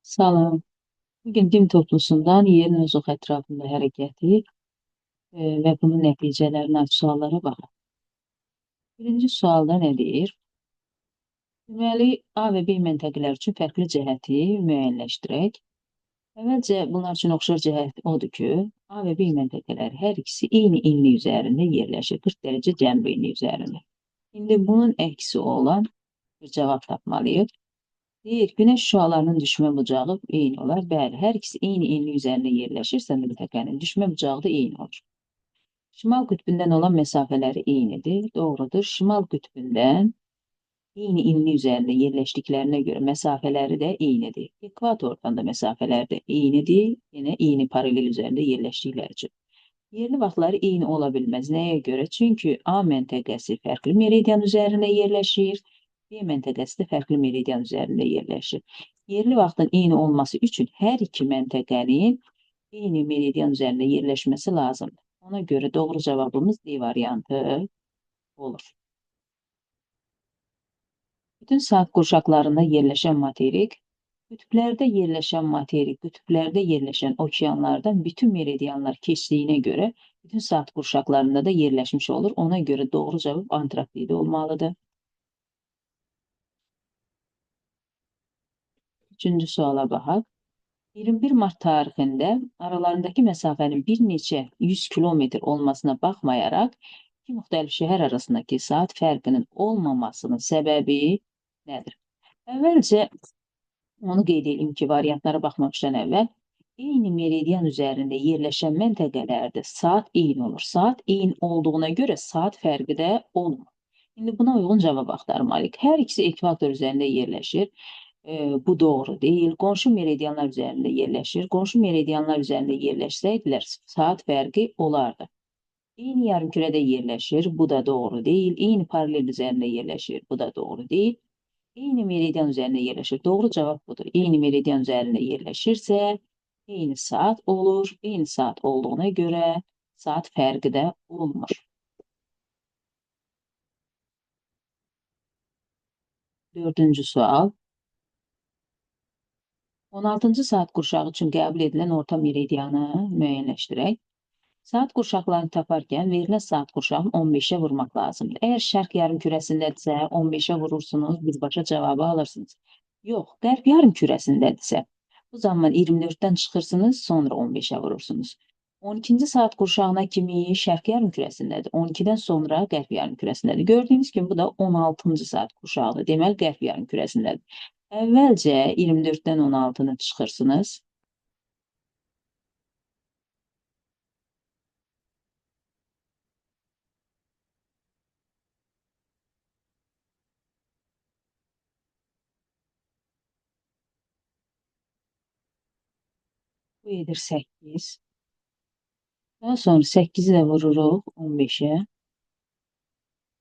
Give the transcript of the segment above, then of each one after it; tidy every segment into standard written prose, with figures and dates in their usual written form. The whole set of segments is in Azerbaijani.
Salam. Bugün din toplusundan yerin ozuq ətrafında hərəkəti və bunun nəticələrinə aid suallara baxaq. Birinci sualda nə deyir? Deməli, A və B məntəqələr üçün fərqli cəhəti müəyyənləşdirək. Əvvəlcə bunlar üçün oxşar cəhət odur ki, A və B məntəqələri hər ikisi eyni enlik üzərində yerləşir, 40 dərəcə cənub enliyi üzərində. İndi bunun əksi olan bir cavab tapmalıyıq. Deyir, günəş şüalarının düşmə bucağı eyni olar. Bəli, hər ikisi eyni enlik üzərində yerləşirsə, məntəqənin düşmə bucağı da eyni olur. Şimal qütbündən olan məsafələri eynidir. Doğrudur. Şimal qütbündən eyni enlik üzərində yerləşdiklərinə görə məsafələri də eynidir. Ekvatordan da məsafələri də eynidir. Yenə eyni paralel üzərində yerləşdikləri üçün. Yerli vaxtları eyni ola bilməz. Nəyə görə? Çünki A məntəqəsi fərqli meridian üzərində yerləşir. B məntəqəsi də fərqli meridian üzərində yerləşir. Yerli vaxtın eyni olması üçün hər iki məntəqənin eyni meridian üzərində yerləşməsi lazımdır. Ona görə doğru cavabımız D variantı olur. Bütün saat qurşaqlarında yerləşən materik, qütblərdə yerləşən materik, qütblərdə yerləşən okeanlardan bütün meridianlar keçdiyinə görə bütün saat qurşaqlarında da yerləşmiş olur. Ona görə doğru cavab Antarktida olmalıdır. Üçüncü suala baxaq. 21 Mart tarixində aralarındakı məsafənin bir neçə 100 kilometr olmasına baxmayaraq, iki müxtəlif şəhər arasındakı saat fərqinin olmamasının səbəbi nədir? Əvvəlcə onu qeyd edeyim ki, variantlara baxmamışdan əvvəl eyni meridian üzərində yerləşən məntəqələrdə saat eyni olur. Saat eyni olduğuna görə saat fərqi də olmur. İndi buna uyğun cavab axtarmalıyıq. Hər ikisi ekvator üzərində yerləşir. Bu doğru değil. Qonşu meridianlar üzərində yerləşir. Qonşu meridianlar üzərində yerləşsəydilər, saat fərqi olardı. Eyni yarımkürədə yerləşir. Bu da doğru değil. Eyni paralel üzərində yerləşir. Bu da doğru değil. Eyni meridian üzərində yerləşir. Doğru cavab budur. Eyni meridian üzərində yerləşirsə, eyni saat olur. Eyni saat olduğuna görə saat fərqi də olmur. Dördüncü sual. 16-cı saat qurşağı üçün qəbul edilən orta meridianı müəyyənləşdirək. Saat qurşaqlarını taparkən verilən saat qurşağını 15-ə vurmaq lazımdır. Əgər şərq yarımkürəsindədirsə, 15-ə vurursunuz, birbaşa cavabı alırsınız. Yox, qərb yarımkürəsindədirsə, bu zaman 24-dən çıxırsınız, sonra 15-ə vurursunuz. 12-ci saat qurşağına kimi şərq yarımkürəsindədir. 12-dən sonra qərb yarımkürəsindədir. Gördüyünüz kimi bu da 16-cı saat qurşağıdır. Deməli, qərb yarımkürəsindədir. Əvvəlcə 24-dən 16-nı çıxırsınız. Bu edir 8. Daha sonra 8-i də vururuq 15-ə.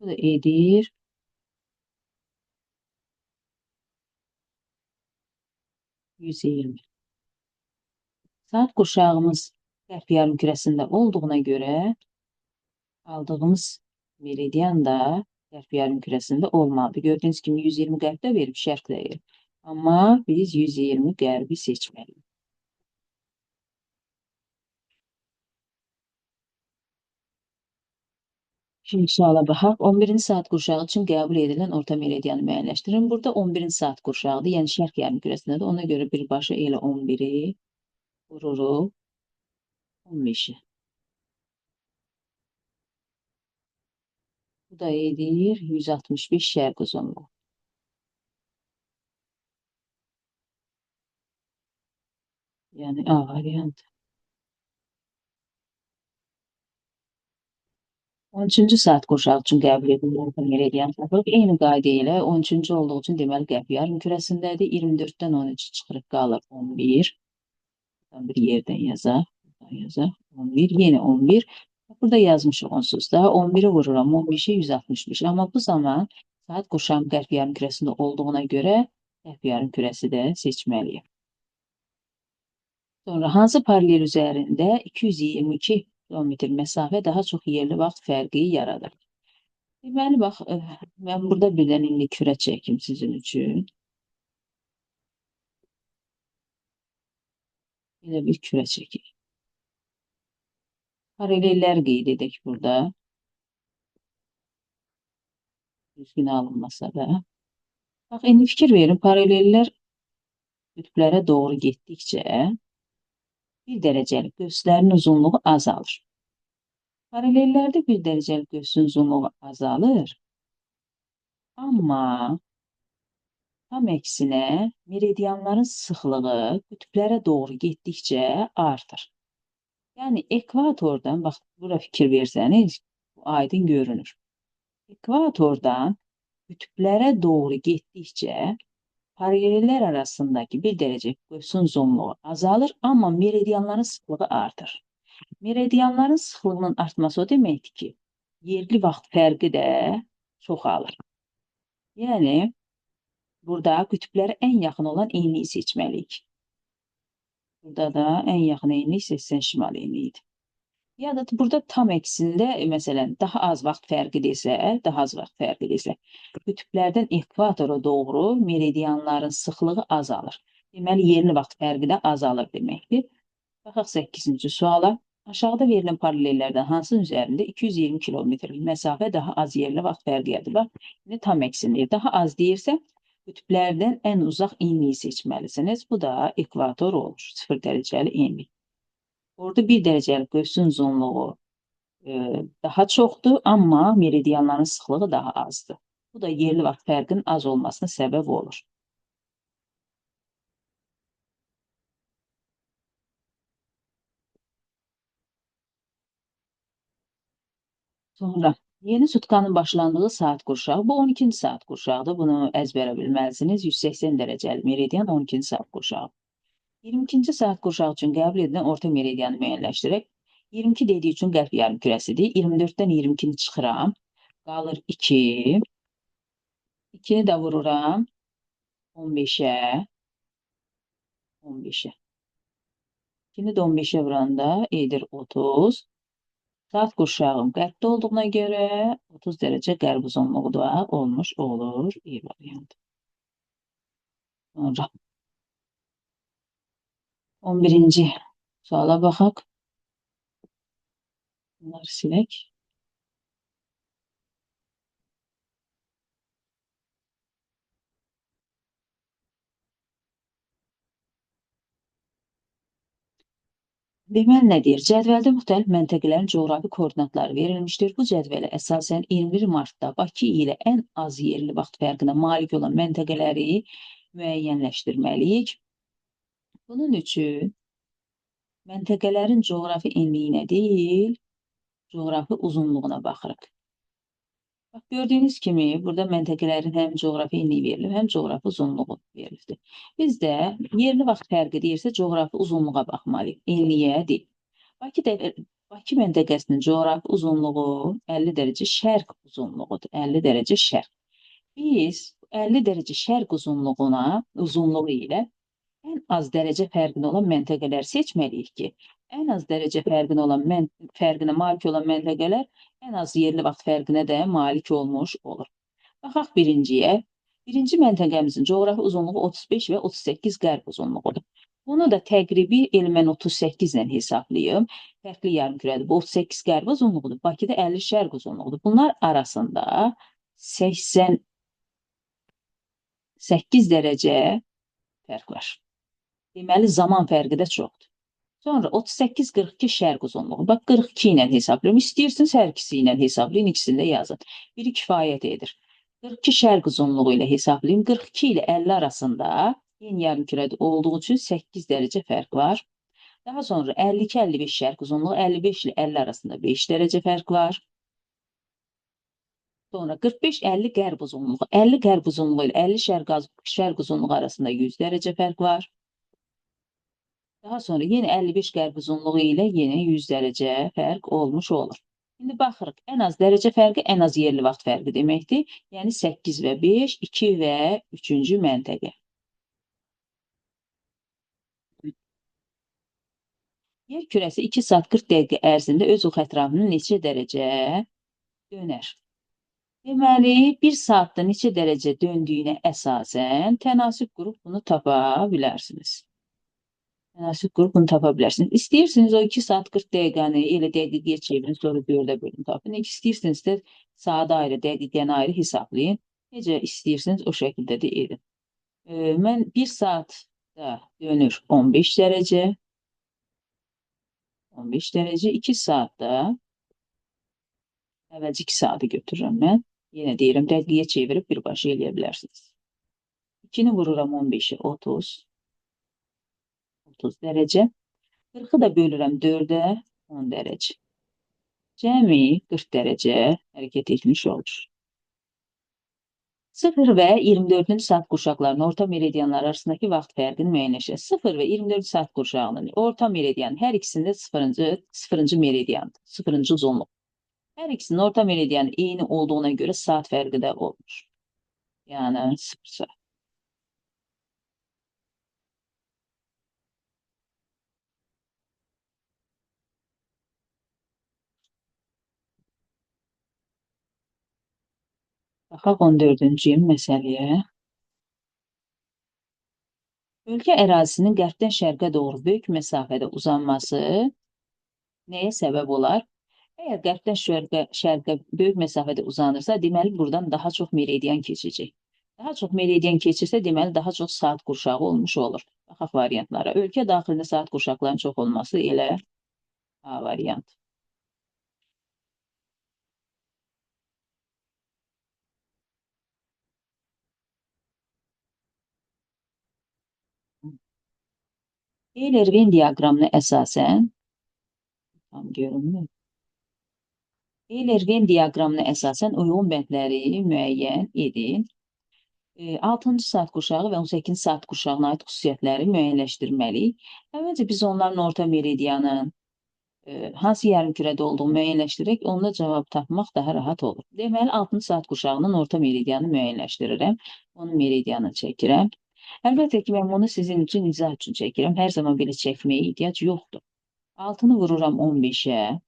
Bu da edir 120. Saat qurşağımız qərb yarımkürəsində olduğuna görə aldığımız meridian da qərb yarımkürəsində olmalıdır. Gördüyünüz kimi 120 qərbdə verib, şərq də verib. Amma biz 120 qərbi seçməliyik. Şimdi suala baxaq. 11-ci saat qurşağı üçün qəbul edilən orta meridianı müəyyənləşdirin. Burada 11-ci saat qurşağıdır, yəni şərq yarımkürəsindədir. Ona görə birbaşa elə 11-i vururuq 15-i. Bu da edir 165 şərq uzunluğu. Yəni A variantı. 13-cü saat qurşağı üçün qəbul edilən orta meridian tapırıq. Eyni qayda ilə 13-cü olduğu üçün deməli qərb yarımkürəsindədir. 24-dən 13 çıxırıq, qalır 11. Bir yerdən yazaq. Buradan yazaq. 11, yenə 11. Burada yazmışıq onsuz da. 11-i vururam, 15-i 165. Amma bu zaman saat qurşağım qərb yarımkürəsində olduğuna görə qərb yarımkürəsi də seçməliyim. Sonra hansı paralel üzərində 222 kilometr məsafə daha çox yerli vaxt fərqi yaradır? Deməli, bax, mən burada bir dənə indi kürə çəkim sizin üçün. Belə bir kürə çəkək. Paralellər qeyd edək burada. Düzgün alınmasa da. Bax, indi fikir verin, paralellər qütblərə doğru getdikcə bir dərəcəlik qövslərin uzunluğu azalır. Paralellərdə bir dərəcəlik qövsün uzunluğu azalır. Amma tam əksinə meridianların sıxlığı qütblərə doğru getdikcə artır. Yəni ekvatordan, bax, bura fikir versəniz, aydın görünür. Ekvatordan qütblərə doğru getdikcə paralellər arasındakı bir dərəcə qövsün uzunluğu azalır, amma meridianların sıxlığı artır. Meridianların sıxlığının artması o deməkdir ki, yerli vaxt fərqi də çoxalır. Yəni, burada qütblərə ən yaxın olan enliyi seçməliyik. Burada da ən yaxın enlik 80 şimal enliyidir. Ya da burada tam əksində, məsələn, daha az vaxt fərqi desə, qütblərdən ekvatora doğru meridianların sıxlığı azalır. Deməli, yerli vaxt fərqi də azalır deməkdir. Baxaq 8-ci suala. Aşağıda verilən paralellərdən hansının üzərində 220 kilometrlik məsafə daha az yerli vaxt fərqi yadır? Bax, tam əksində. Daha az deyirsə, qütblərdən ən uzaq enliyi seçməlisiniz. Bu da ekvator olur, 0 dərəcəli enlik. Orada bir dərəcəlik qövsün uzunluğu daha çoxdur, amma meridianların sıxlığı daha azdır. Bu da yerli vaxt fərqinin az olmasına səbəb olur. Sonra yeni sutkanın başlandığı saat qurşağı, bu 12-ci saat qurşağıdır. Bunu əzbərə bilməlisiniz. 180 dərəcəli meridian 12-ci saat qurşağı. 22-ci saat qurşağı üçün qəbul edilən orta meridianı müəyyənləşdirək. 22 dediyi üçün qərb yarımkürəsidir. 24-dən 22-ni çıxıram. Qalır 2. 2-ni də vururam 15-ə. 15-ə. 2-ni də 15-ə vuranda edir 30. Saat qurşağım qərbdə olduğuna görə 30 dərəcə qərb uzunluğu da olmuş olur. İyi variant. Sonra 11-ci suala baxaq. Bunları silək. Deməli, nə deyir? Cədvəldə müxtəlif məntəqələrin coğrafi koordinatları verilmişdir. Bu cədvələ əsasən 21 martda Bakı ilə ən az yerli vaxt fərqinə malik olan məntəqələri müəyyənləşdirməliyik. Bunun üçün məntəqələrin coğrafi enliyinə deyil, coğrafi uzunluğuna baxırıq. Bax, gördüyünüz kimi, burada məntəqələrin həm coğrafi enliyi verilib, həm coğrafi uzunluğu verilibdir. Biz də yerli vaxt fərqi deyirsə, coğrafi uzunluğa baxmalıyıq, enliyə deyil. Bakı məntəqəsinin coğrafi uzunluğu 50 dərəcə şərq uzunluğudur, 50 dərəcə şərq. Biz 50 dərəcə şərq uzunluğu ilə ən az dərəcə fərqinə olan məntəqələr seçməliyik ki, ən az dərəcə fərqinə malik olan məntəqələr ən az yerli vaxt fərqinə də malik olmuş olur. Baxaq birinciyə. Birinci məntəqəmizin coğrafi uzunluğu 35 və 38 qərb uzunluğudur. Bunu da təqribi elmən 38 ilə hesablayım. Fərqli yarımkürədir. Bu 38 qərb uzunluğudur. Bakıda 50 şərq uzunluğudur. Bunlar arasında 88 dərəcə fərq var. Deməli, zaman fərqi də çoxdur. Sonra 38-42 şərq uzunluğu. Bax, 42 ilə hesablayım. İstəyirsiniz, hər ikisi ilə hesablayın, ikisini də yazın. Biri kifayət edir. 42 şərq uzunluğu ilə hesablayım. 42 ilə 50 arasında yeni yarımkürədə olduğu üçün 8 dərəcə fərq var. Daha sonra 52-55 şərq uzunluğu, 55 ilə 50 arasında 5 dərəcə fərq var. Sonra 45-50 qərb uzunluğu. 50 qərb uzunluğu ilə 50 şərq uzunluğu arasında 100 dərəcə fərq var. Daha sonra yenə 55 qərb uzunluğu ilə yenə 100 dərəcə fərq olmuş olur. İndi baxırıq, ən az dərəcə fərqi, ən az yerli vaxt fərqi deməkdir. Yəni 8 və 5, 2 və 3-cü məntəqə. Yer kürəsi 2 saat 40 dəqiqə ərzində öz ox ətrafını neçə dərəcə dönər? Deməli, 1 saatda neçə dərəcə döndüyünə əsasən tənasib qrup bunu tapa bilərsiniz. Münasib qrup bunu tapa bilərsiniz. İstəyirsiniz o 2 saat 40 dəqiqəni elə dəqiqəyə çevirin, sonra 4-ə bölün tapın. İstəyirsiniz də saat ayrı, dəqiqəni ayrı hesablayın. Necə istəyirsiniz o şəkildə də edin. Mən 1 saatda dönür 15 dərəcə, 15 dərəcə, 2 saatda əvvəlcə 2 saatı götürürəm mən. Yenə deyirəm, dəqiqəyə çevirib birbaşa eləyə bilərsiniz. 2-ni vururam 15-ə, 30. 30 dərəcə. 40-ı da bölürəm 4-ə, 10 dərəcə. Cəmi 40 dərəcə hərəkət etmiş olur. 0 və 24-cü saat qurşaqlarının orta meridianlar arasındakı vaxt fərqini müəyyənləşdir. 0 və 24 saat qurşağının orta meridian hər ikisində 0-cı meridiandır, 0-cı uzunluq. Hər ikisinin orta meridianı eyni olduğuna görə saat fərqi də olmuş. Yəni 0 saat. Baxaq 14-cü məsələyə. Ölkə ərazisinin qərbdən şərqə doğru böyük məsafədə uzanması nəyə səbəb olar? Əgər qərbdən şərqə böyük məsafədə uzanırsa, deməli buradan daha çox meridian keçəcək. Daha çox meridian keçirsə, deməli daha çox saat qurşağı olmuş olur. Baxaq variantlara. Ölkə daxilində saat qurşaqlarının çox olması elə A variant. Eyler-Venn diaqramına əsasən tam görünmür. Eyler-Venn diaqramına əsasən uyğun bəndləri müəyyən edin. 6-cı saat qurşağı və 18-ci saat qurşağına aid xüsusiyyətləri müəyyənləşdirməliyik. Əvvəlcə biz onların orta meridianın hansı yarımkürədə olduğunu müəyyənləşdirək, onda cavab tapmaq daha rahat olur. Deməli, 6-cı saat qurşağının orta meridianı müəyyənləşdirirəm. Onun meridianını çəkirəm. Əlbəttə ki, mən bunu sizin üçün izah üçün çəkirəm. Hər zaman belə çəkməyə ehtiyac yoxdur. 6-nı vururam 15-ə.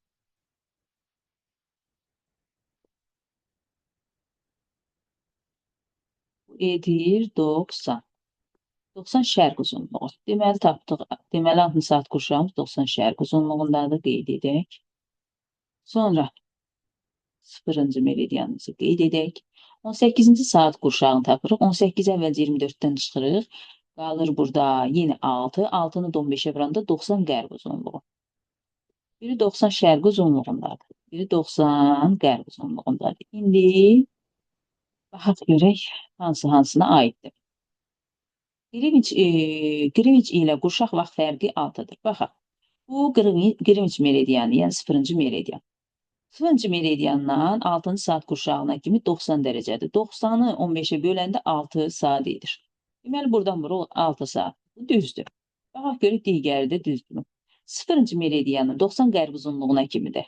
Edir 90. 90 şərq uzunluğu. Deməli, tapdıq. Deməli, 60 saat qurşağımız 90 şərq uzunluğundadır, qeyd edək. Sonra 0-cı meridianımızı qeyd edək. 18-ci saat qurşağını tapırıq. 18 əvvəlcə 24-dən çıxırıq. Qalır burada yenə 6. 6-nı 15-ə vuranda 90 qərb uzunluğu. Biri 90 şərq uzunluğundadır. Biri 90 qərb uzunluğundadır. İndi baxaq görək hansına aiddir. Greenwich ilə qurşaq vaxt fərqi 6-dır. Baxaq. Bu Greenwich meridianı, yəni 0-cı meridian. 0-cı meridiandan 6-cı saat qurşağına kimi 90 dərəcədir. 90-ı 15-ə böləndə 6 saat edir. Deməli, buradan bura 6 saat. Bu düzdür. Baxaq görək digəri də düzdür. 0-cı meridianın 90 qərb uzunluğuna kimidir.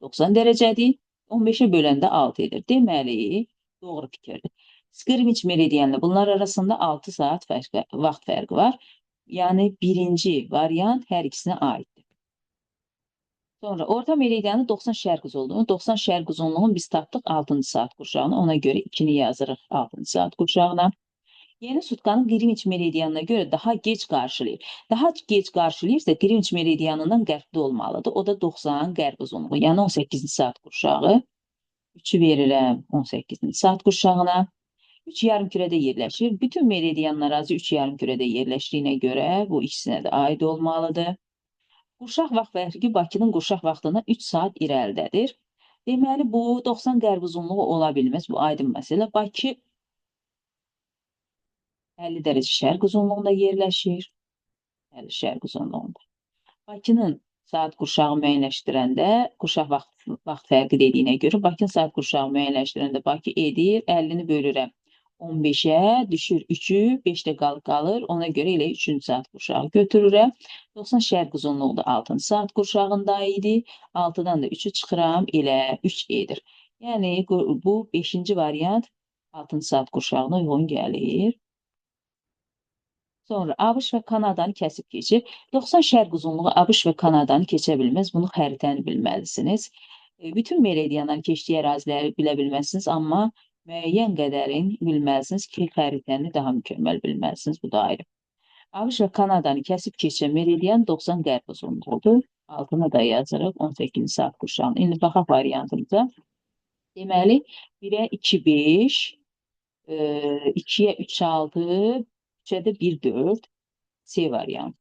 90 dərəcədir. 15-ə böləndə 6 edir. Deməli, doğru fikirdir. Greenwich meridianla bunlar arasında 6 saat vaxt fərqi var. Yəni, birinci variant hər ikisinə aiddir. Sonra orta meridianı 90 şərq uzunluğu. 90 şərq uzunluğunu biz tapdıq 6-cı saat qurşağına. Ona görə 2-ni yazırıq 6-cı saat qurşağına. Yeni sutkanın Greenwich meridianına görə daha gec qarşılayır. Daha gec qarşılayırsa Greenwich meridianından qərbdə olmalıdır. O da 90 qərb uzunluğu. Yəni 18-ci saat qurşağı. 3-ü verirəm 18-ci saat qurşağına. 3 yarımkürədə yerləşir. Bütün meridianlar azı 3 yarımkürədə yerləşdiyinə görə bu ikisinə də aid olmalıdır. Qurşaq vaxt fərqi Bakının qurşaq vaxtından 3 saat irəlidədir. Deməli, bu 90 qərb uzunluğu ola bilməz. Bu aydın məsələ. Bakı 50 dərəcə şərq uzunluğunda yerləşir. 50 şərq uzunluğunda. Bakının saat qurşağı müəyyənləşdirəndə, qurşaq vaxt fərqi dediyinə görə, Bakının saat qurşağı müəyyənləşdirəndə Bakı edir, 50-ni bölürəm 15-ə, düşür 3-ü, 5-də qalır. Ona görə elə 3-cü saat qurşağı götürürəm. 90 şərq uzunluğu da 6-cı saat qurşağında idi. 6-dan da 3-ü çıxıram, elə 3 edir. Yəni, bu 5-ci variant 6-cı saat qurşağına uyğun gəlir. Sonra ABŞ və Kanadanı kəsib keçir. 90 şərq uzunluğu ABŞ və Kanadanı keçə bilməz. Bunu xəritəni bilməlisiniz. Bütün meridianların keçdiyi əraziləri bilə bilməlisiniz, amma müəyyən qədərin bilməlisiniz ki, xəritəni daha mükəmməl bilməlisiniz. Bu da ayrı. ABŞ və Kanadanı kəsib keçən meridian 90 qərb uzunluğudur. Altına da yazırıq 18 saat qurşağını. İndi baxaq variantımıza. Deməli 1-ə 2, 5, 2-yə 3, 6, 3-ə də 1, 4. C variantı.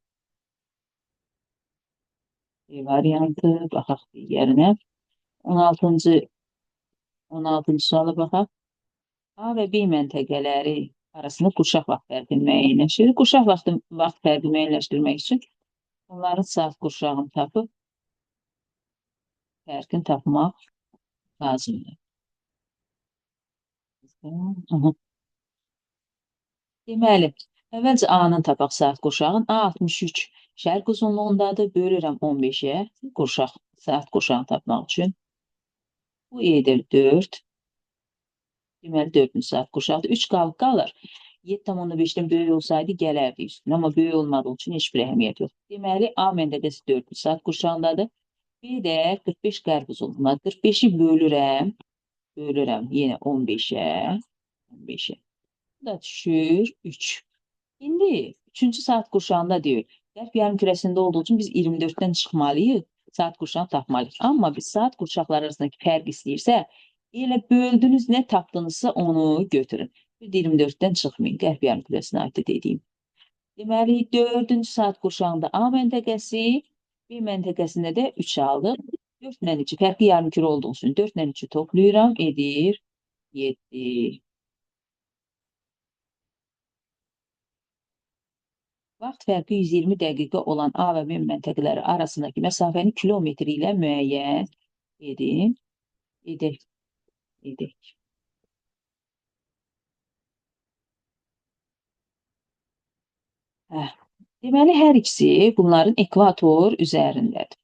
C variantı. Baxaq digərinə. 16-cı 16-cı suala baxaq. A və B məntəqələri arasında qurşaq vaxt fərqini müəyyənləşdirir. Qurşaq vaxt fərqini müəyyənləşdirmək üçün onların saat qurşağını tapıb fərqini tapmaq lazımdır. Deməli, əvvəlcə A-nın tapaq saat qurşağın. A 63 şərq uzunluğundadır. Bölürəm 15-ə saat qurşağını tapmaq üçün. Bu edir 4. Deməli 4 saat qurşaqdır. 3 qalır. 7,5-dən böyük olsaydı gələrdi üstünə, amma böyük olmadığı üçün heç bir əhəmiyyət yox. Deməli, A məntəqəsi 4 saat qurşağındadır. B də 45 qərb uzunluğundadır. 45-i bölürəm yenə 15-ə. 15-ə. Bu da düşür 3. İndi 3-cü saat qurşağında deyil. Qərb yarımkürəsində olduğu üçün biz 24-dən çıxmalıyıq, saat qurşağını tapmalıyıq. Amma biz saat qurşaqları arasındakı fərq istəyirsə, elə böldünüz, nə tapdınızsa onu götürün. 24-dən çıxmayın, qərb yarımkürəsinə aid dediyim. Deməli, 4-cü saat qurşağında A məntəqəsi, B məntəqəsində də 3 aldıq. 4 ilə 2 fərqi yarımkürə olduğu üçün 4 ilə 3-ü toplayıram, edir 7. Vaxt fərqi 120 dəqiqə olan A və B məntəqələri arasındakı məsafəni kilometr ilə müəyyən edək. Deməli, hər ikisi bunların ekvator üzərindədir.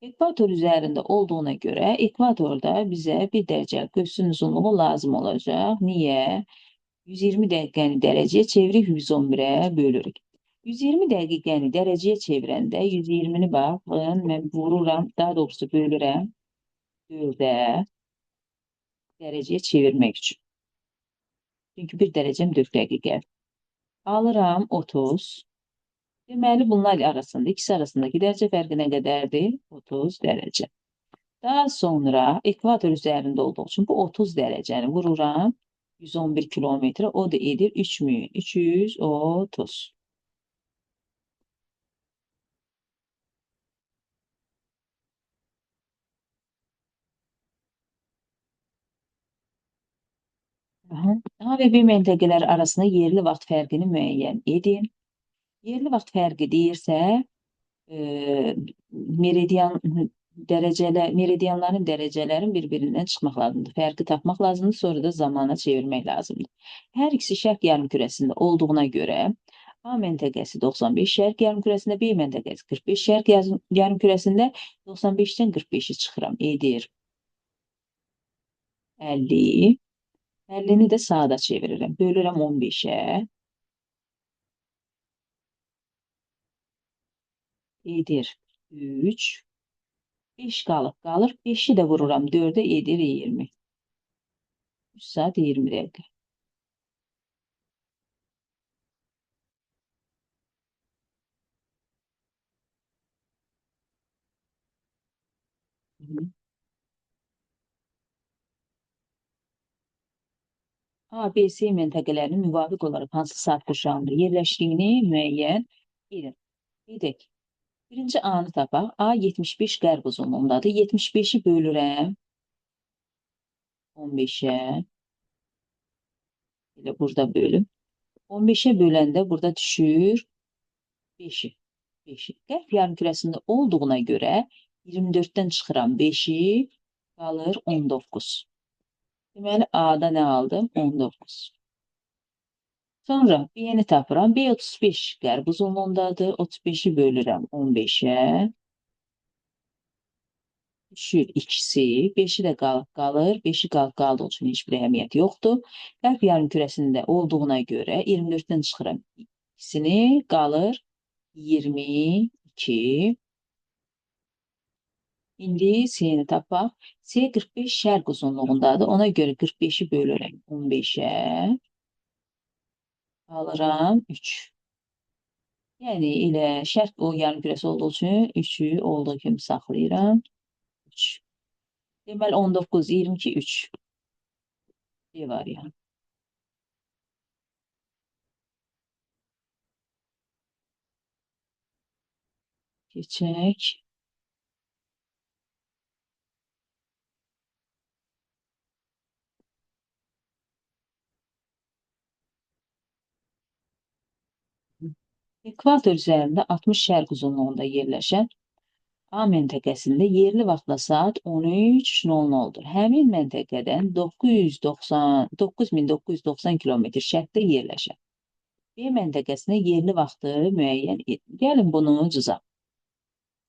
Ekvator üzərində olduğuna görə ekvatorda bizə 1 dərəcəlik qövsün uzunluğu lazım olacaq. Niyə? 120 dəqiqəni dərəcəyə çevirib 111-ə bölürük. 120 dəqiqəni dərəcəyə çevirəndə 120-ni baxın, mən vururam, daha doğrusu bölürəm 4-ə dərəcəyə çevirmək üçün. Çünki 1 dərəcəm 4 dəqiqə. Alıram 30. Deməli, bunlar arasında, ikisi arasındakı dərəcə fərqi nə qədərdir? 30 dərəcə. Daha sonra ekvator üzərində olduğu üçün bu 30 dərəcəni vururam 111 kilometrə, o da edir 3330. A və B məntəqələri arasında yerli vaxt fərqini müəyyən edin. Yerli vaxt fərqi deyirsə, meridianların dərəcələrin bir-birindən çıxmaq lazımdır. Fərqi tapmaq lazımdır, sonra da zamana çevirmək lazımdır. Hər ikisi şərq yarımkürəsində olduğuna görə A məntəqəsi 95 şərq yarımkürəsində, B məntəqəsi 45 şərq yarımkürəsində 95-dən 45-i çıxıram. Edir 50. 50-ni də saata çevirirəm. Bölürəm 15-ə. Edir 3. 5 qalır. 5-i də vururam 4-ə, edir 20. 3 saat 20 dəqiqə. A, B, C məntəqələrinin müvafiq olaraq hansı saat qurşağında yerləşdiyini müəyyən edin. Edək. Birinci A-nı tapaq. A 75 qərb uzunluğundadır. 75-i bölürəm 15-ə. Elə burada bölüm. 15-ə böləndə burada düşür 5-i. Qərb yarımkürəsində olduğuna görə 24-dən çıxıram 5-i, qalır 19. Deməli, A-da nə aldım? 19. Sonra B-ni tapıram. B 35 qərb uzunluğundadır. 35-i bölürəm 15-ə. Düşür ikisi. 5-i də qalır. 5-i qaldığı üçün heç bir əhəmiyyət yoxdur. Qərb yarımkürəsində olduğuna görə 24-dən çıxıram ikisini, qalır 22. İndi C-ni tapaq. C 45 şərq uzunluğundadır. Ona görə 45-i bölürəm 15-ə. Alıram 3. Yəni elə şərq o yarımkürəsi olduğu üçün 3-ü olduğu kimi saxlayıram. 3. Deməli 19, 22, 3. B variantı. Keçək. Ekvator üzərində 60 şərq uzunluğunda yerləşən A məntəqəsində yerli vaxtla saat 13:00-dur. Həmin məntəqədən 9990 kilometr şərqdə yerləşən B məntəqəsinə yerli vaxtı müəyyən edin. Gəlin bunu cızaq.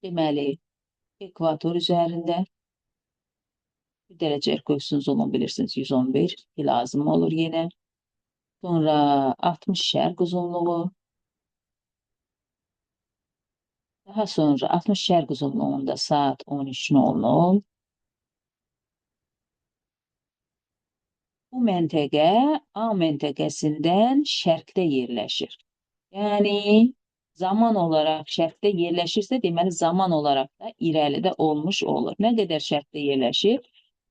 Deməli, ekvator üzərində bir dərəcə erköyüksün uzunluğu bilirsiniz 111 lazım olur yenə. Sonra 60 şərq uzunluğu. Daha sonra 60 şərq uzunluğunda saat 13:00. Bu məntəqə A məntəqəsindən şərqdə yerləşir. Yəni zaman olaraq şərqdə yerləşirsə, deməli zaman olaraq da irəlidə olmuş olur. Nə qədər şərqdə yerləşir?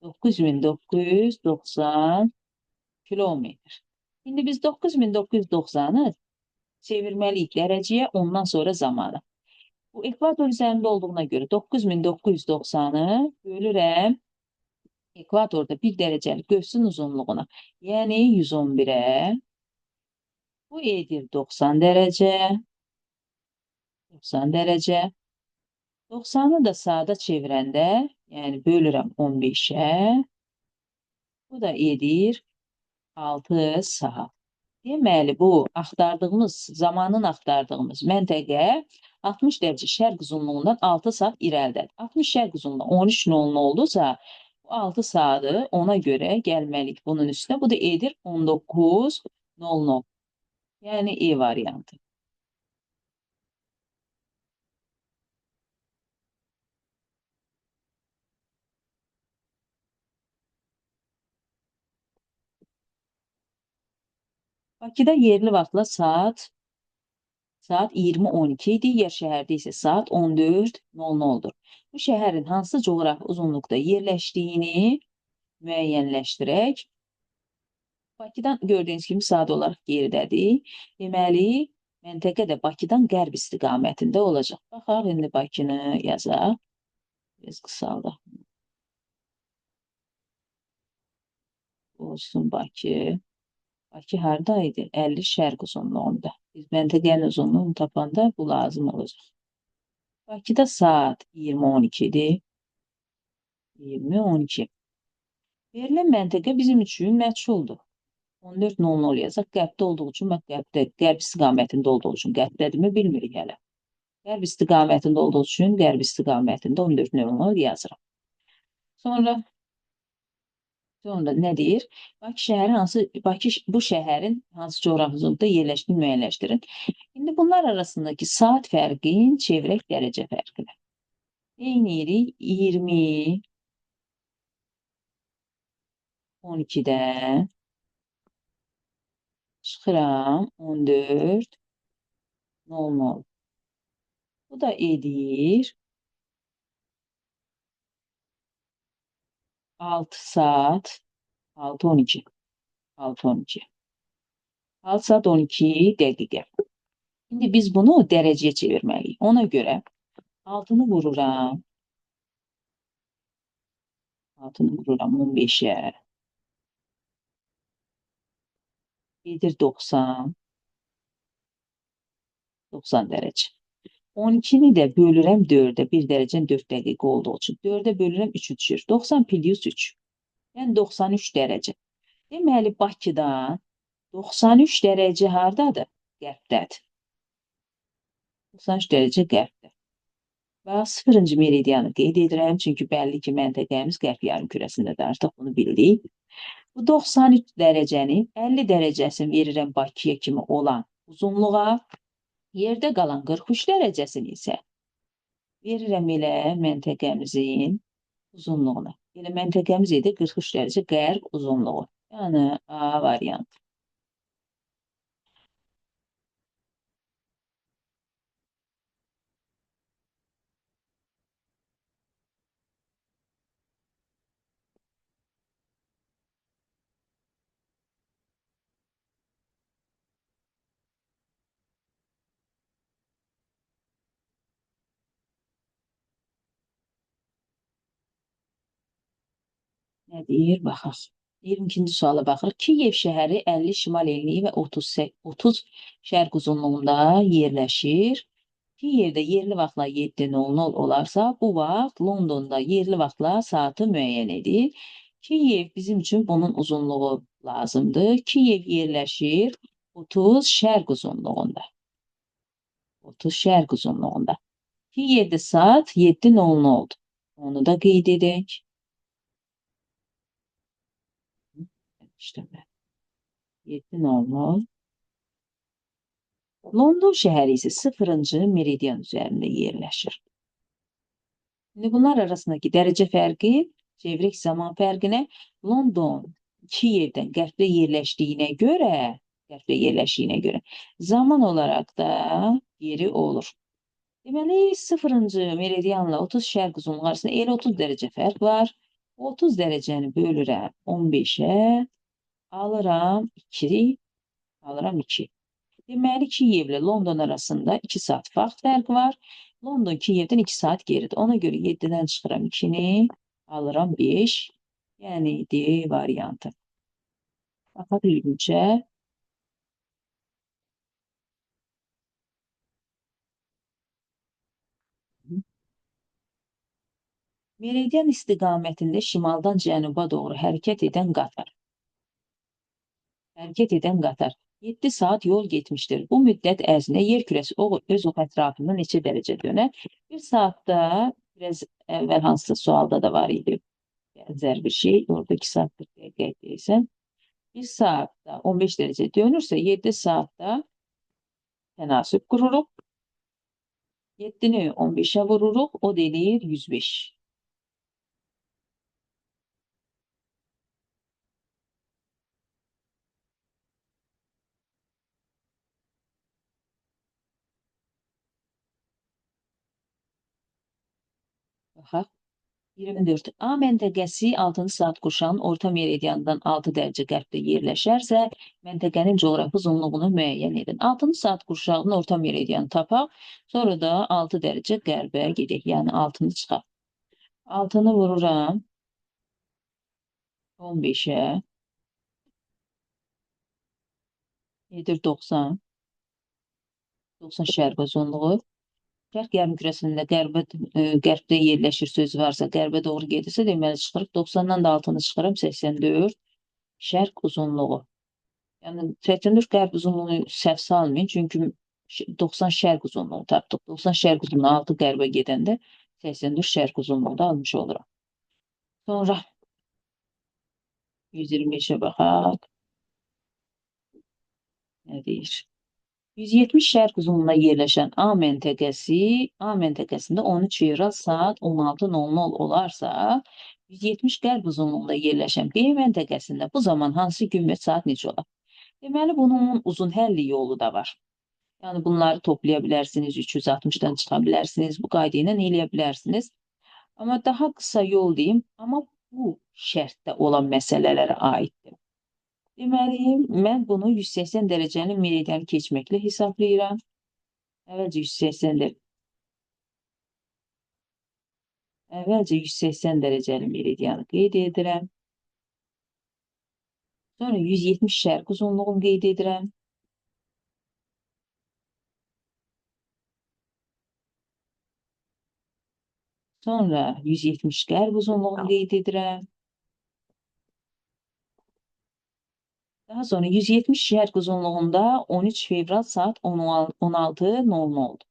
9990 kilometr. İndi biz 9990'ı çevirməliyik dərəcəyə, ondan sonra zamana. Bu ekvator üzərində olduğuna görə 9990'ı bölürəm ekvatorda 1 dərəcəlik göğsün uzunluğuna. Yəni 111'e. Bu edir 90 dərəcə. 90 dərəcə. 90'ı da saata çevirəndə, yəni bölürəm 15'e. Bu da edir 6 saat. Deməli, bu zamanın axtardığımız məntəqə 60 dərəcə şərq uzunluğundan 6 saat irəlidədir. 60 şərq uzunluğu 13:00 oldusa, bu 6 saatı ona görə gəlməliyik bunun üstünə. Bu da edir 19:00. Yəni E variantı. Bakıda yerli vaxtla saat 20:12, digər şəhərdə isə saat 14:00-dur. Bu şəhərin hansı coğrafi uzunluqda yerləşdiyini müəyyənləşdirək. Bakıdan gördüyünüz kimi saat olaraq geridədir. Deməli, məntəqə də Bakıdan qərb istiqamətində olacaq. Baxaq, indi Bakını yazaq. Biraz qısaldaq. Olsun Bakı. Bakı haradaydı? 50 şərq uzunluğunda. Biz məntəqənin uzunluğunu tapanda bu lazım olacaq. Bakıda saat 20:12'dir. 20:12. Verilən məntəqə bizim üçün məchuldur. 14:00 yazaq. Qərbdə olduğu üçün, qərb istiqamətində olduğu üçün, qərbdədirmi bilmirik hələ. Qərb istiqamətində olduğu üçün, qərb istiqamətində 14:00 yazıram. Sonra nə deyir? Bakı bu şəhərin hansı coğrafi uzunluqda yerləşdiyini müəyyənləşdirin. İndi bunlar arasındakı saat fərqin çevrək dərəcə fərqini. Eyniyirik 20 12'den çıxıram 14:00. Bu da edir 6 saat 6:12. 6:12. 6 saat 12 dəqiqə. İndi biz bunu dərəcəyə çevirməliyik. Ona görə 6'nı vururam. 6'nı vururam 15'e. Edir 90. 90 dərəcə. 12'ni də bölürəm 4'e. 1 dərəcənin 4 dəqiqə olduğu üçün. 4'e bölürəm 3 düşür. 90 + 3. Yəni 93 dərəcə. Deməli, Bakıdan 93 dərəcə hardadır? Qərbdədir. 93 dərəcə qərbdə. Və 0-cı meridianı qeyd edirəm, çünki bəlli ki, məntəqəmiz qərb yarımkürəsindədir. Artıq bunu bildik. Bu 93 dərəcənin 50 dərəcəsini verirəm Bakıya kimi olan uzunluğa. Yerdə qalan 43 dərəcəsini isə verirəm elə məntəqəmizin uzunluğuna. Elə məntəqəmiz idi 43 dərəcə qərb uzunluğu. Yəni A variantı. Nə deyir, baxaq. 22-ci suala baxırıq. Kiyev şəhəri 50 şimal enliyi və 30 şərq uzunluğunda yerləşir. Kiyevdə yerli vaxtla 7:00 olarsa, bu vaxt Londonda yerli vaxtla saatı müəyyən edir. Kiyev bizim üçün bunun uzunluğu lazımdır. Kiyev yerləşir 30 şərq uzunluğunda. 30 şərq uzunluğunda. Kiyevdə saat 7:00 oldu. Onu da qeyd edək. İşte 7:00. London şəhəri isə 0-cı meridian üzərində yerləşir. Şimdi bunlar arasındaki dərəcə fərqi, çevrek zaman fərqinə London Kiyevdən qərbdə yerləşdiyinə görə, zaman olarak da yeri olur. Deməli, 0-cı meridianla 30 şərq uzunluğu arasında elə 30 dərəcə fərq var. 30 dərəcəni bölürəm 15-ə, alıram 2. Deməli, Kiyevlə London arasında 2 saat vaxt fərqi var. London Kiyevdən 2 saat geridir. Ona görə 7-dən çıxıram 2-ni, alıram 5. Yəni D variantı. Baxaq ilgincə. Meridian istiqamətində şimaldan cənuba doğru hərəkət edən qatar. 7 saat yol getmişdir. Bu müddət ərzində yer kürəsi öz ox ətrafında neçə dərəcə dönər? Bir saatda, biraz əvvəl hansısa sualda da var idi. Bənzər bir şey. Orada 2 saat 40 dəqiqə deyirsən. 1 saatda 15 dərəcə dönürsə, 7 saatda tənasüb qururuq. 7-ni 15-ə vururuq. O deyir 105. Baxaq. 24. A məntəqəsi 6-cı saat qurşağının orta meridiandan 6 dərəcə qərbdə yerləşərsə, məntəqənin coğrafi uzunluğunu müəyyən edin. 6-cı saat qurşağının orta meridianı tapaq, sonra da 6 dərəcə qərbə gedək. Yəni 6-nı çıxaq. 6-nı vururam 15-ə. Edir 90. 90 şərq uzunluğu. Şərq yarımkürəsində qərbdə yerləşir sözü varsa, qərbə doğru gedirsə, deməli çıxırıq. 90-dan da 6-nı çıxırım, 84 şərq uzunluğu. Yəni 84 qərb uzunluğunu səhv salmayın, çünki 90 şərq uzunluğu tapdıq. 90 şərq uzunluğu 6 qərbə gedəndə 84 şərq uzunluğu da almış oluram. Sonra 125-ə baxaq. Nə deyir? 170 şərq uzunluğuna yerləşən A məntəqəsində 13 fevral saat 16:00 olarsa, 170 qərb uzunluğunda yerləşən B məntəqəsində bu zaman hansı gün və saat necə olar? Deməli, bunun uzun həlli yolu da var. Yəni, bunları toplaya bilərsiniz, 360-dan çıxa bilərsiniz, bu qayda ilə eləyə bilərsiniz. Amma daha qısa yol deyim, amma bu şərtdə olan məsələlərə aiddir. Deməli, mən bunu 180 dərəcəli meridianı keçməklə hesablayıram. Əvvəlcə 180 dərəcəli meridianı qeyd edirəm. Sonra 170 şərq uzunluğunu qeyd edirəm. Sonra 170 qərb uzunluğunu qeyd edirəm. Daha sonra 170 şərq uzunluğunda 13 fevral saat 16:00 oldu.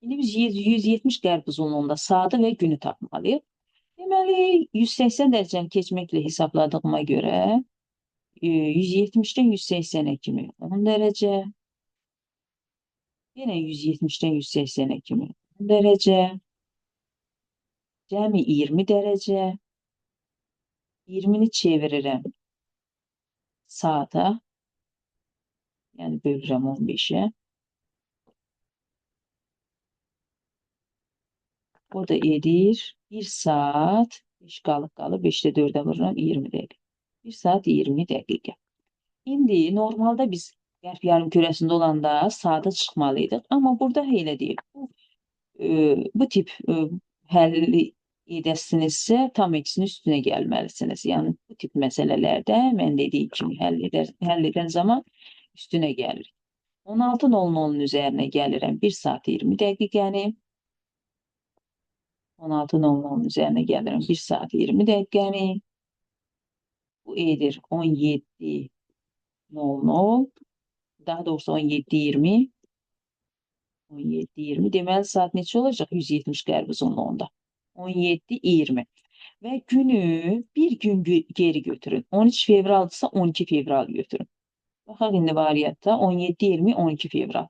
İndi biz 170 qərb uzunluğunda saatı və günü tapmalıyıq. Deməli, 180 dərəcəni keçməklə hesabladığıma görə 170-dən 180-ə kimi 10 dərəcə, yenə 170-dən 180-ə kimi 10 dərəcə, cəmi 20 dərəcə, 20-ni çevirirəm saata, yəni bölürəm 15-ə. O da edir 1 saat, 5 qalıb, 5-də 4-ə vururam 20 dəqiqə. 1 saat 20 dəqiqə. İndi normalda biz qərb yarımkürəsində olanda saata çıxmalıydıq, amma burada elə deyil. Bu tip həlli edəsinizsə tam eksinin üstünə gəlməlisiniz. Yəni bu tip məsələlərdə mən dediyim kimi həll edən zaman üstünə gəlir. 16:00'nun üzərinə gəlirəm 1 saat 20 dəqiqəni. 16:00'nun üzərinə gəlirəm 1 saat 20 dəqiqəni. Bu edir 17:00. Daha doğrusu 17:20. 17:20. Deməli saat neçə olacaq? 170 qərb uzunluğunda. 17:20. Və günü bir gün geri götürün. 13 fevraldırsa 12 fevral götürün. Baxaq indi variantda 17:20, 12 fevral.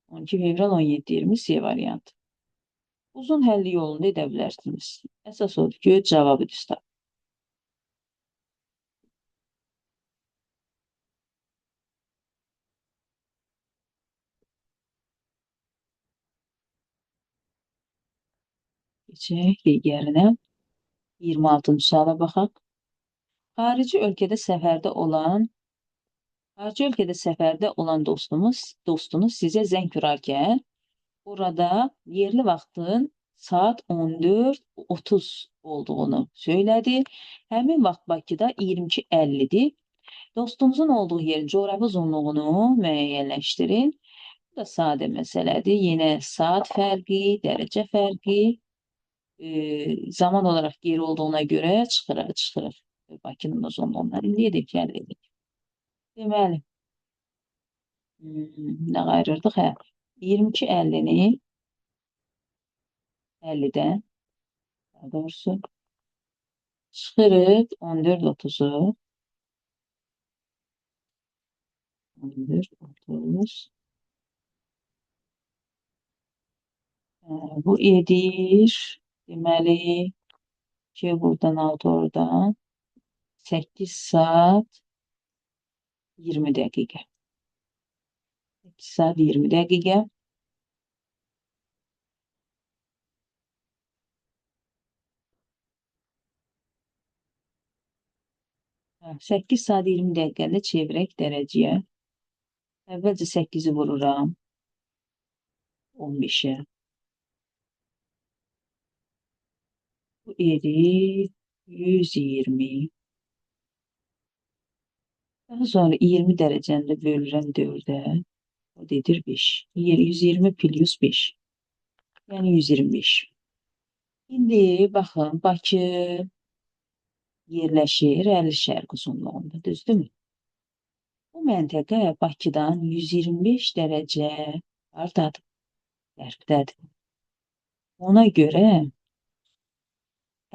12 fevral, 17:20 C variantı. Uzun həlli yolunda edə bilərsiniz. Əsas odur ki, cavabı düz tapın. Keçək digərinə. 26-cı suala baxaq. Xarici ölkədə səfərdə olan dostunuz sizə zəng vurarkən orada yerli vaxtın saat 14:30 olduğunu söylədi. Həmin vaxt Bakıda 22:50-dir. Dostunuzun olduğu yerin coğrafi uzunluğunu müəyyənləşdirin. Bu da sadə məsələdir. Yenə saat fərqi, dərəcə fərqi, zaman olarak geri olduğuna göre çıxırıq Bakının uzunluğundan. İndi edək, gəl edək. Deməli, nə qayırırdıq? 22:50-ni 50-dən, daha doğrusu, çıxırıq 14:30-u. 14:30. Bu edir, deməli, 2 buradan 6 oradan 8 saat 20 dəqiqə. 8 saat 20 dəqiqə. Hə, 8 saat 20 dəqiqəndə çevirək dərəcəyə. Əvvəlcə 8-i vururam 15-ə. Bu edir 120. Daha sonra 20 dərəcəni də bölürəm 4-ə. O da edir 5. 120 plus 5. Yəni 125. İndi baxın, Bakı yerləşir 50 şərq uzunluğunda, düzdürmü? Bu məntəqə Bakıdan 125 dərəcə hardadır? Qərbdədir. Ona görə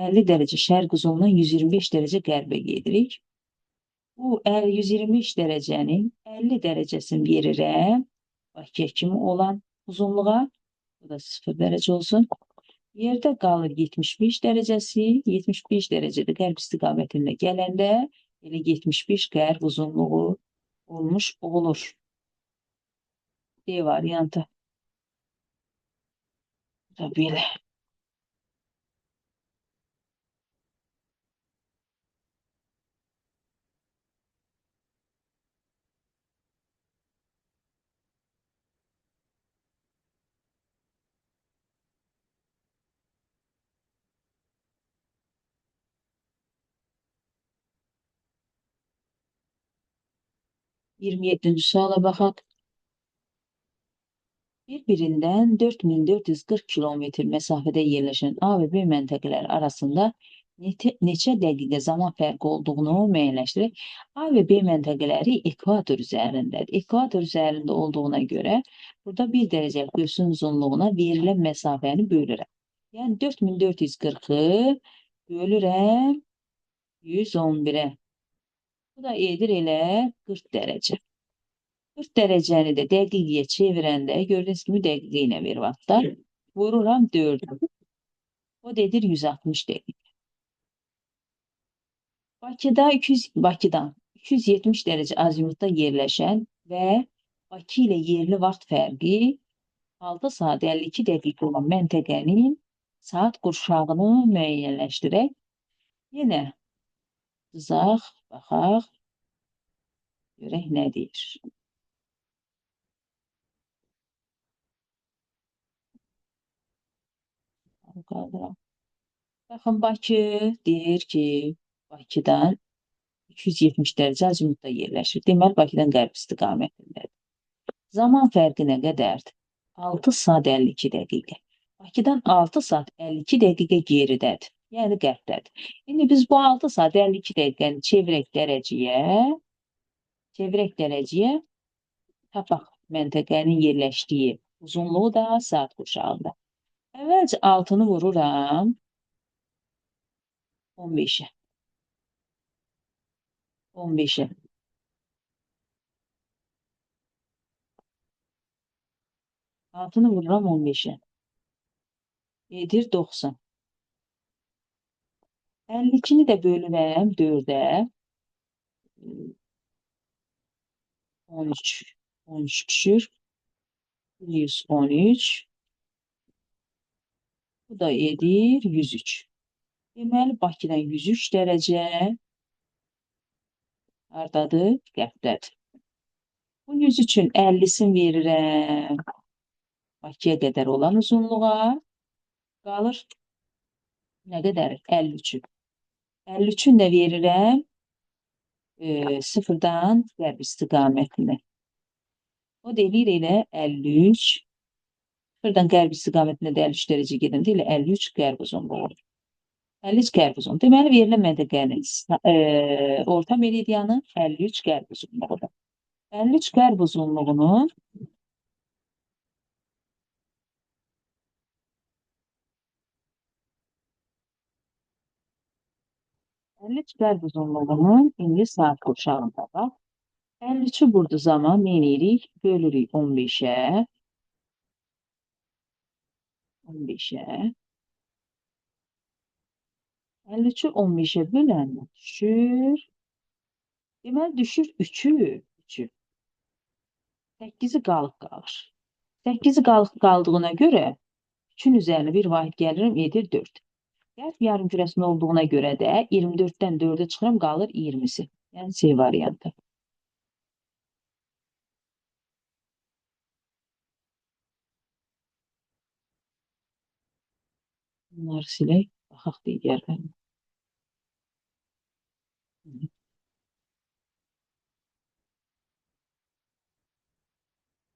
50 dərəcə şərq uzunluğundan 125 dərəcə qərbə gedirik. Bu 125 dərəcənin 50 dərəcəsini verirəm Bakıya kimi olan uzunluğa. Bu da 0 dərəcə olsun. Yerdə qalır 75 dərəcəsi. 75 dərəcədə qərb istiqamətində gələndə elə 75 qərb uzunluğu olmuş olur. D variantı. Bu da belə. Iyirmi yeddinci suala baxaq. Bir-birindən 4440 kilometr məsafədə yerləşən A və B məntəqələri arasında neçə dəqiqə zaman fərqi olduğunu müəyyənləşdirək. A və B məntəqələri ekvator üzərindədir. Ekvator üzərində olduğuna görə burada 1 dərəcəlik qövsün uzunluğuna verilən məsafəni bölürəm. Yəni 4440-ı bölürəm 111-ə. Bu da edir elə 40 dərəcə. 40 dərəcəni də dəqiqəyə çevirəndə gördüyünüz kimi dəqiqə ilə verir vaxtda. Vururam 4. O da edir 160 dəqiqə. Bakıdan 270 dərəcə azimutda yerləşən və Bakı ilə yerli vaxt fərqi 6 saat 52 dəqiqə olan məntəqənin saat qurşağını müəyyənləşdirək. Yenə qızaq, baxaq, görək nə deyir. Qaldıram. Baxın, Bakı deyir ki, Bakıdan 270 dərəcə azimutda yerləşir. Deməli, Bakıdan qərb istiqamətindədir. Zaman fərqi nə qədərdir? 6 saat 52 dəqiqə. Bakıdan 6 saat 52 dəqiqə geridədir. Yəni qərbdədir. İndi biz bu 6 saat 52 dəqiqəni çevirək dərəcəyə tapaq məntəqənin yerləşdiyi uzunluğu da saat qurşağında. Əvvəlcə 6-nı vururam 15-ə. 15-ə. 6-nı vururam 15-ə. Edir 90. 52-ni də bölürəm 4-ə. 13. 13 düşür. 113. Bu da edir 103. Deməli, Bakıdan 103 dərəcə hardadır? Qərbdədir. Bu 103-ün 50-sini verirəm Bakıya qədər olan uzunluğa. Qalır nə qədər? 53-ü. 53-ün də verirəm sıfırdan qərb istiqamətinə. O da eləyir elə 53. Sıfırdan qərb istiqamətinə də 53 dərəcə gedəndə elə 53 qərb uzunluğu. 53 qərb uzunluğu. Deməli, verilən məntəqənin orta meridianı 53 qərb uzunluğudur. 53 qərb uzunluğunun 53 qərb uzunluğunun indi saat qurşağında bax. 53-ü burada zaman nə edirik? Bölürük 15-ə. 15-ə. 53-ü 15-ə böləndə düşür. Deməli, düşür 3-ü. 8-i qalıq qalır. 8-i qalıq qaldığına görə 3-ün üzərinə bir vahid gəlirim, edir 4. Qərb yarımkürəsində olduğuna görə də 24-dən 4-ə çıxıram, qalır 20-si. Yəni C variantı. Bunları silək, baxaq digərlərini.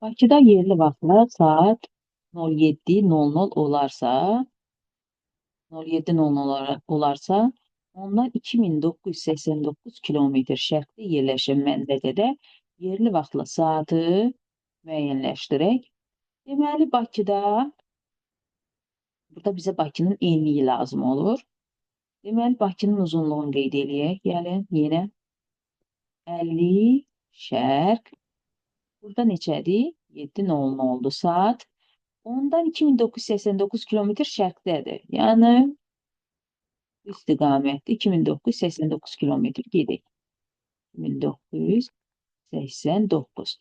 Bakıda yerli vaxtlar saat 07:00 olarsa, 07:00 olarsa, ondan 2989 kilometr şərqdə yerləşən məntəqədə yerli vaxtla saatı müəyyənləşdirək. Deməli, Bakıda, burada bizə Bakının enliyi lazım olur. Deməli, Bakının uzunluğunu qeyd eləyək. Gəlin, yenə 50 şərq. Burada neçədir? 7:00 oldu saat. Ondan 2989 kilometr şərqdədir. Yəni, istiqamətdə 2989 kilometr gedək. 2989.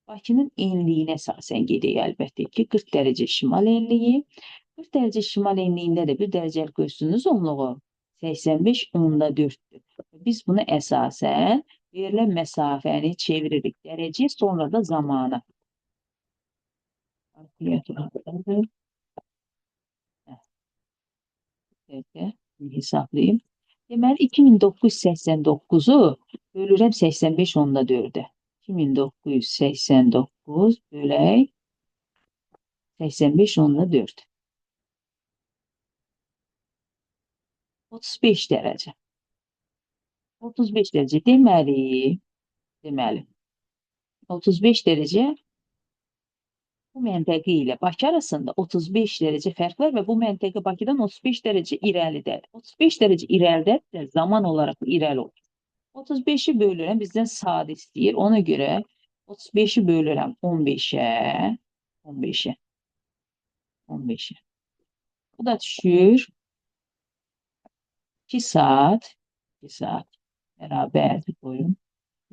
Bakının enliyinə əsasən gedək əlbəttə ki, 40 dərəcə şimal enliyi. 40 dərəcə şimal enliyində də 1 dərəcəlik ölçünün uzunluğu 85/4-dür. Biz bunu əsasən verilən məsafəni çeviririk dərəcəyə, sonra da zamana. Hesablayayım. Deməli, 2989-u bölürəm 85/4-ə. 2989 bölək 85/4. 35 dərəcə. 35 dərəcə deməli 35 dərəcə bu məntəqə ilə Bakı arasında 35 dərəcə fərq var və bu məntəqə Bakıdan 35 dərəcə irəlidədir. 35 dərəcə irəlidədir, zaman olaraq irəli olur. 35-i bölürəm, bizdən saat istəyir. Ona görə 35-i bölürəm 15-ə. 15-ə. 15-ə. Bu da düşür 2 saat. 2 saat. Bərabərdir qoyun.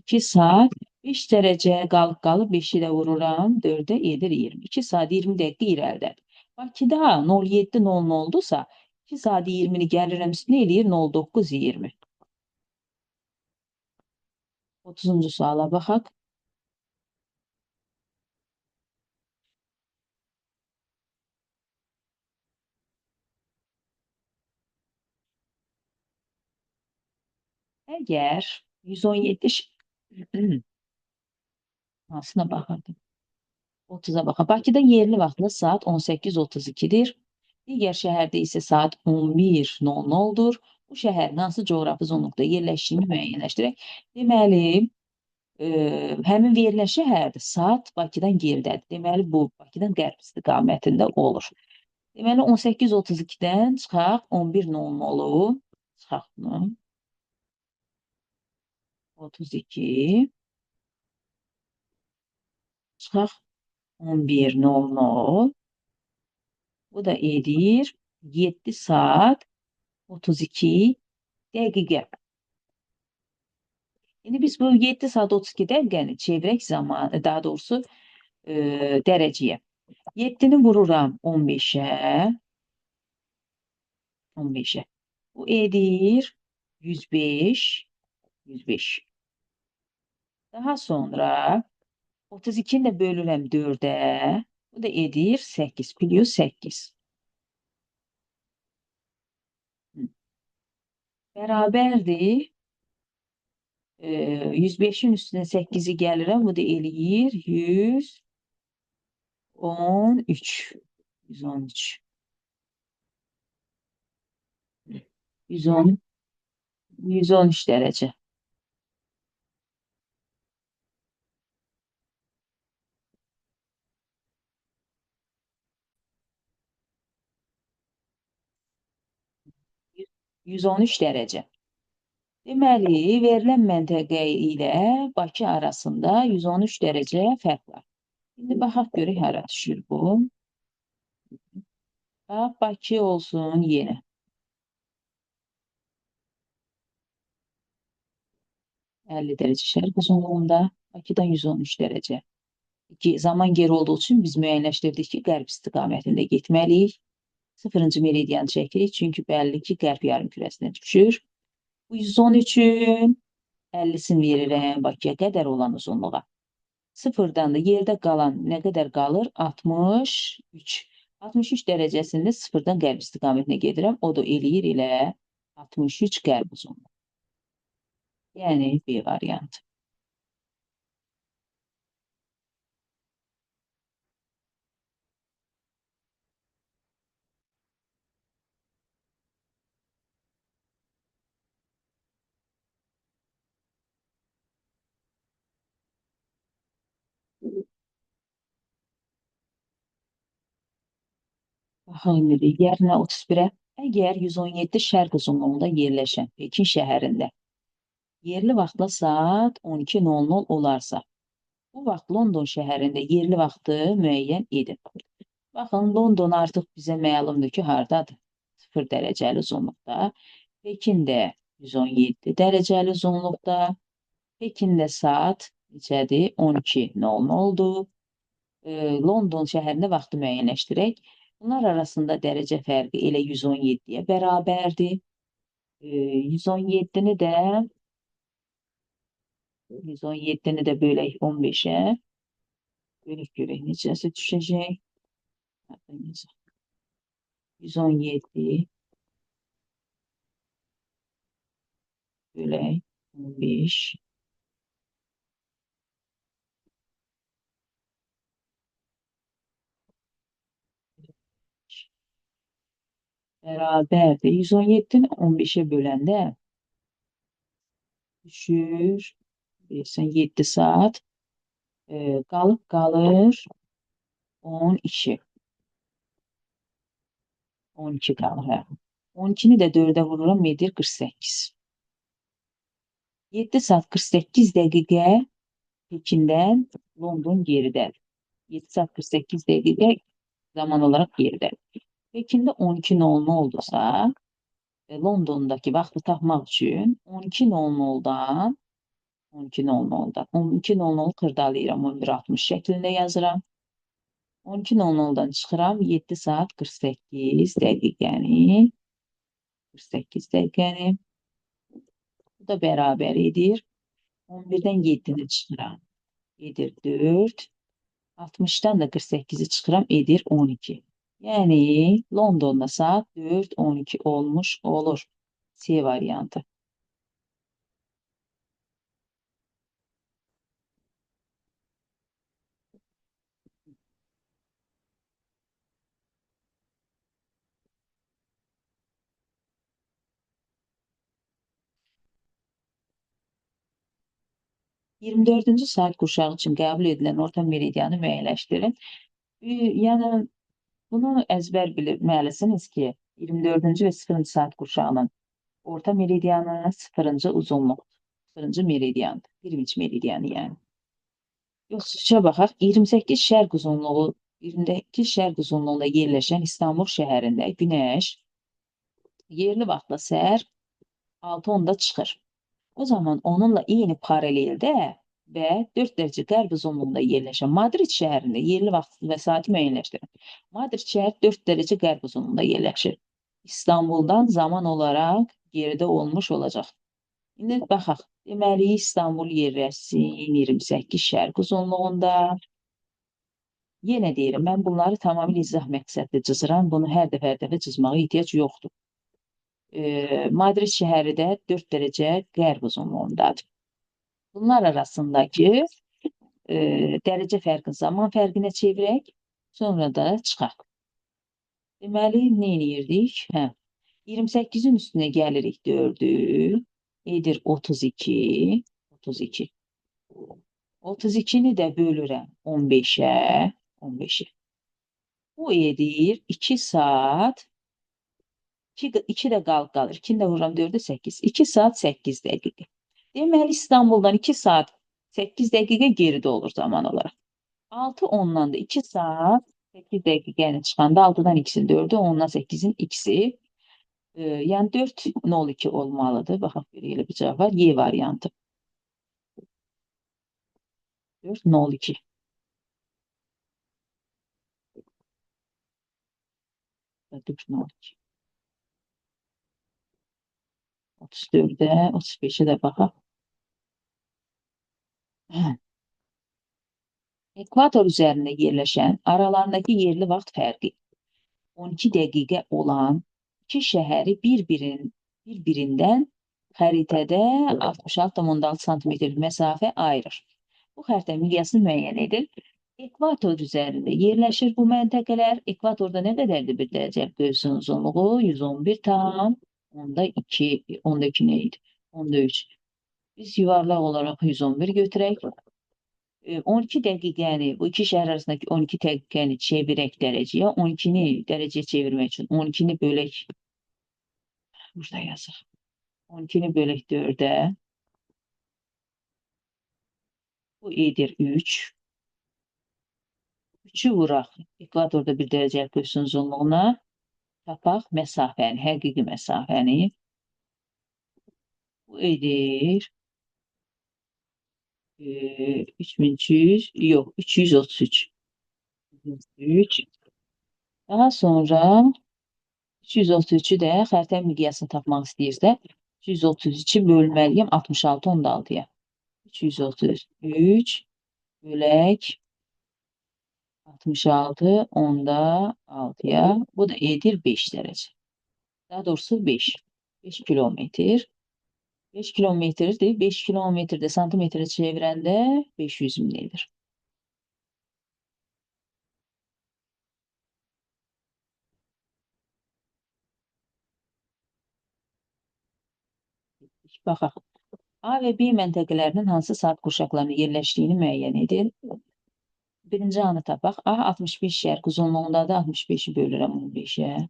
2 saat 5 dərəcə qalıq qalır, 5-i də vururam, 4-ə edir 20. 2 saat 20 dəqiqə irəlidədir. Bakıda 07:00 oldusa, 2 saat 20-ni gəlirəm üstünə eləyir 09:20. 30-cu suala baxaq. Əgər 117 aslına baxırdım. 30'a baxın. Bakıda yerli vaxtla saat 18:32-dir. Digər şəhərdə isə saat 11:00-dur. Bu şəhərin hansı coğrafi zonluqda yerləşdiyini müəyyənləşdirək. Deməli, həmin verilən şəhərdə saat Bakıdan geridədir. Deməli, bu Bakıdan qərb istiqamətində olur. Deməli, 18:32-dən çıxaq 11:00 çıxaq bunu. 32 çıxaq 11:00. Bu da edir 7 saat 32 dəqiqə. İndi biz bu 7 saat 32 dəqiqəni çevirək zamanı, daha doğrusu dərəcəyə. 7-ni vururam 15-ə. 15-ə. Bu edir 105. 105. Daha sonra 32-ni də bölürəm 4-ə. Bu da edir 8 plus 8. Bərabərdir. 105'in üstüne 8'i gəlirəm. Bu da eləyir 113. 113. 110. 113 dərəcə. Yüz on üç dərəcə. Deməli, verilən məntəqə ilə Bakı arasında 113 dərəcə fərq var. İndi baxaq görək hara düşür bu. Bax, Bakı olsun yenə. %50 dərəcə şərq uzunluğunda, Bakıdan 113 dərəcə. Zaman geri olduğu üçün biz müəyyənləşdirdik ki, qərb istiqamətində getməliyik. 0-cı meridian çəkirik, çünki bəlli ki, qərb yarımkürəsinə düşür. Bu 113-ün 50'sini verirəm Bakıya qədər olan uzunluğa. Sıfırdan da yerdə qalan nə qədər qalır? 63. 63 dərəcəsində sıfırdan qərb istiqamətinə gedirəm. O da eləyir ilə 63 qərb uzunluğu. Yəni B variantı. Baxalım indi yerinə 31-ə. Əgər 117 şərq uzunluğunda yerləşən Pekin şəhərində yerli vaxtla saat 12:00 olarsa, bu vaxt London şəhərində yerli vaxtı müəyyən edin. Baxın, London artıq bizə məlumdur ki, hardadır? 0 dərəcəli uzunluqda. Pekində 117 dərəcəli uzunluqda. Pekində saat neçədir? 12:00-dur. London şəhərində vaxtı müəyyənləşdirək. Bunlar arasında dərəcə fərqi elə 117-yə bərabərdir. 117-ni də 117-ni də bölək 15-ə. Bölək görək necəsə düşəcək. 117 bölək 15. Bərabərdir. 117-ni 15-ə böləndə düşür. 7 saat. Qalır 12. 12 qalır, hə. 12-ni də 4-ə vururam, edir 48. 7 saat 48 dəqiqə Pekindən London geridədir. 7 saat 48 dəqiqə zaman olarak geridədir. Pekində 12:00 oldusa, Londondakı vaxtı tapmaq üçün 12:00-dan xırdalayıram, 11:60 şəklində yazıram. 12:00-dan çıxıram 7 saat 48 dəqiqəni. 48 dəqiqəni. Bu da bərabər edir. 11-dən 7-ni çıxıram. Edir 4. 60-dan da 48-i çıxıram, edir 12. Yəni, Londonda saat 4:12 olmuş olur. C variantı. 24-cü saat qurşağı üçün qəbul edilən orta meridianı müəyyənləşdirin. Yəni bunu əzbər bilməlisiniz ki, 24-cü və 0-cı saat qurşağının orta meridianı 0-cı uzunluq, 0-cı meridiandır. Greenwich meridianı yəni. Yoxsa baxaq, 28 şərq uzunluğunda yerləşən İstanbul şəhərində Günəş yerli vaxtla səhər 6:10-da çıxır. O zaman onunla eyni paraleldə və 4 dərəcə qərb uzunluğunda yerləşən Madrid şəhərində yerli vaxt və saati müəyyənləşdirin. Madrid şəhər 4 dərəcə qərb uzunluğunda yerləşir. İstanbuldan zaman olaraq geridə olmuş olacaq. İndi baxaq. Deməli, İstanbul yerləşsin 28 şərq uzunluğunda. Yenə deyirəm, mən bunları tamamilə izah məqsədli cızıram. Bunu hər dəfə cızmağa ehtiyac yoxdur. Madrid şəhəri də 4 dərəcə qərb uzunluğundadır. Bunlar arasındakı dərəcə fərqini zaman fərqinə çevirək, sonra da çıxaq. Deməli, nə edirdik? 28-in üstünə gəlirik 4-ü, edir 32, 32. 32-ni də bölürəm 15-ə, 15-i. Bu edir 2 saat, 2 də qalır, 2-ni də vururam 4-ə 8, 2 saat 8 dəqiqə. Deməli, İstanbuldan 2 saat 8 dəqiqə geridə olur zaman olaraq. 6:10-dan da 2 saat 8 dəqiqəni çıxanda 6-dan 2-sin 4-ü, 10-dan 8-in ikisi. Yəni 4:02 olmalıdır. Baxaq, elə bir cavab var. Y variantı. 4:02. 4:02. 34-də, 35-ə də baxaq. Ekvator üzərində yerləşən aralarındakı yerli vaxt fərqi 12 dəqiqə olan iki şəhəri bir-birindən xəritədə 66,6 sm məsafə ayırır. Bu xəritə miqyasını müəyyən edir. Ekvator üzərində yerləşir bu məntəqələr. Ekvatorda nə qədərdir bir dərəcə göğsün uzunluğu? 111,2. Onda 2 nə idi? Onda 3. Biz yuvarlaq olaraq 111 götürək. 12 dəqiqəni, bu iki şəhər arasındakı 12 dəqiqəni çevirək dərəcəyə. 12-ni dərəcəyə çevirmək üçün 12-ni bölək. Burada yazıq. 12-ni bölək 4-ə. Bu edir 3. 3-ü vuraq. Ekvatorda bir dərəcə göğsün uzunluğuna. Tapaq məsafəni, həqiqi məsafəni. Bu edir 3200, yox, 333. 3. Daha sonra 233-ü də xəritə miqyasını tapmaq istəyirsə, 233-ü bölməliyəm 66,6-ya. 233 bölək 66,6-ya. Bu da edir 5 dərəcə. Daha doğrusu 5. 5 kilometr. 5 kilometrdir. 5 kilometrdə santimetrə çevirəndə 500 mildir. Baxaq. A və B məntəqələrinin hansı saat qurşaqlarının yerləşdiyini müəyyən edin. Birinci anı tapaq. A 65 şərq uzunluğundadır. 65-i bölürəm 15-ə.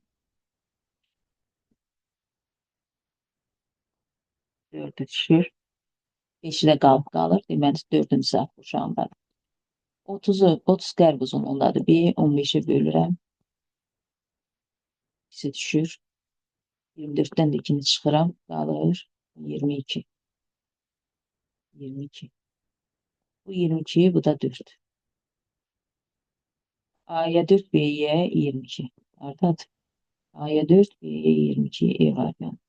4-ə düşür. 5-i də qalır. Deməli 4-cü saat qurşağındadır. 30 qərb uzunluğundadır. B 15-ə bölürəm. 2-si düşür. 24-dən də 2-ni çıxıram. Qalır 22. 22. Bu 22, bu da 4. A'ya 4, B'ye 22. Artat. A'ya 4, B'ye 22, E variantı.